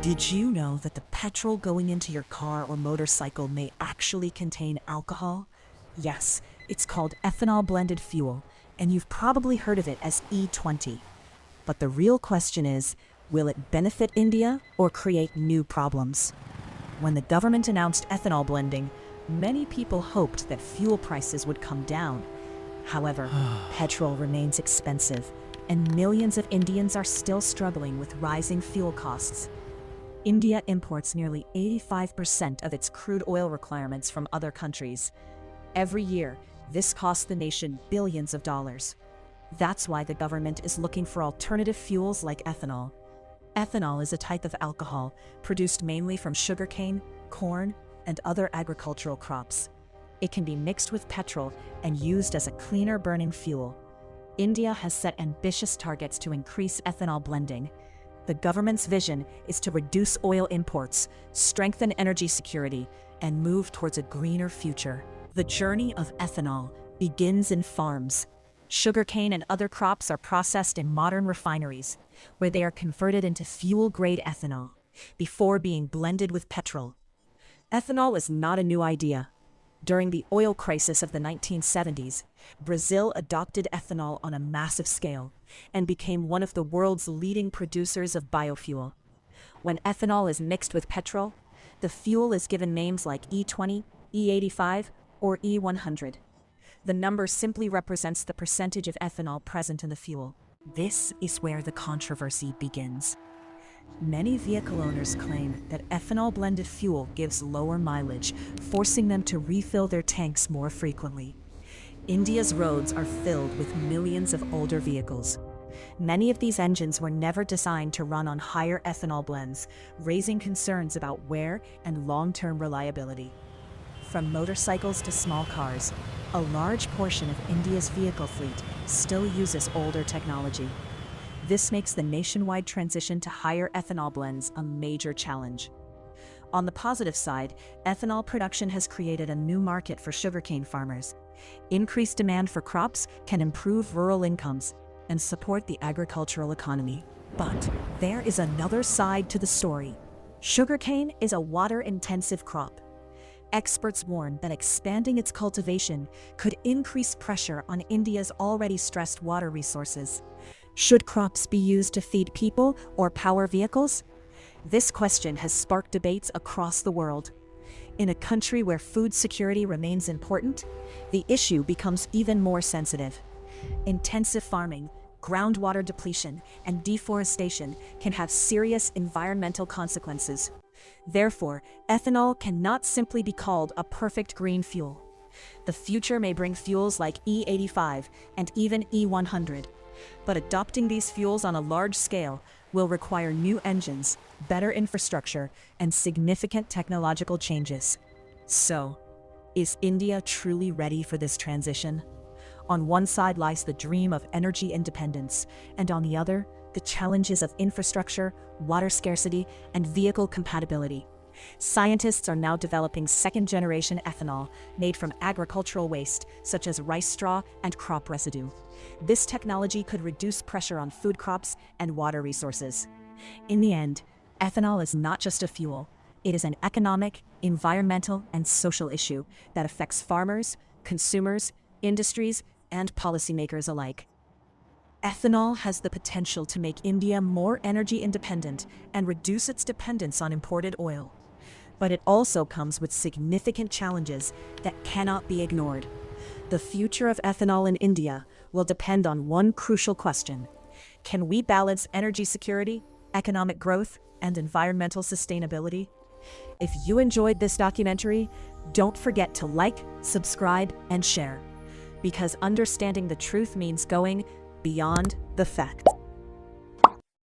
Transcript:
Did you know that the petrol going into your car or motorcycle may actually contain alcohol? Yes, it's called ethanol-blended fuel, and you've probably heard of it as E20. But the real question is, will it benefit India or create new problems? When the government announced ethanol blending, many people hoped that fuel prices would come down. However, petrol remains expensive, and millions of Indians are still struggling with rising fuel costs. India imports nearly 85% of its crude oil requirements from other countries. Every year, this costs the nation billions of dollars. That's why the government is looking for alternative fuels like ethanol. Ethanol is a type of alcohol produced mainly from sugarcane, corn, and other agricultural crops. It can be mixed with petrol and used as a cleaner burning fuel. India has set ambitious targets to increase ethanol blending. The government's vision is to reduce oil imports, strengthen energy security, and move towards a greener future. The journey of ethanol begins in farms. Sugarcane and other crops are processed in modern refineries, where they are converted into fuel-grade ethanol, before being blended with petrol. Ethanol is not a new idea. During the oil crisis of the 1970s, Brazil adopted ethanol on a massive scale and became one of the world's leading producers of biofuel. When ethanol is mixed with petrol, the fuel is given names like E20, E85, or E100. The number simply represents the percentage of ethanol present in the fuel. This is where the controversy begins. Many vehicle owners claim that ethanol-blended fuel gives lower mileage, forcing them to refill their tanks more frequently. India's roads are filled with millions of older vehicles. Many of these engines were never designed to run on higher ethanol blends, raising concerns about wear and long-term reliability. From motorcycles to small cars, a large portion of India's vehicle fleet still uses older technology. This makes the nationwide transition to higher ethanol blends a major challenge. On the positive side, ethanol production has created a new market for sugarcane farmers. Increased demand for crops can improve rural incomes and support the agricultural economy. But there is another side to the story. Sugarcane is a water-intensive crop. Experts warn that expanding its cultivation could increase pressure on India's already stressed water resources. Should crops be used to feed people or power vehicles? This question has sparked debates across the world. In a country where food security remains important, the issue becomes even more sensitive. Intensive farming, groundwater depletion, and deforestation can have serious environmental consequences. Therefore, ethanol cannot simply be called a perfect green fuel. The future may bring fuels like E85 and even E100. But adopting these fuels on a large scale will require new engines, better infrastructure, and significant technological changes. So, is India truly ready for this transition? On one side lies the dream of energy independence, and on the other, the challenges of infrastructure, water scarcity, and vehicle compatibility. Scientists are now developing second-generation ethanol made from agricultural waste, such as rice straw and crop residue. This technology could reduce pressure on food crops and water resources. In the end, ethanol is not just a fuel. It is an economic, environmental, and social issue that affects farmers, consumers, industries, and policymakers alike. Ethanol has the potential to make India more energy independent and reduce its dependence on imported oil. But it also comes with significant challenges that cannot be ignored. The future of ethanol in India will depend on one crucial question. Can we balance energy security, economic growth, and environmental sustainability? If you enjoyed this documentary, don't forget to like, subscribe, and share. Because understanding the truth means going beyond the facts.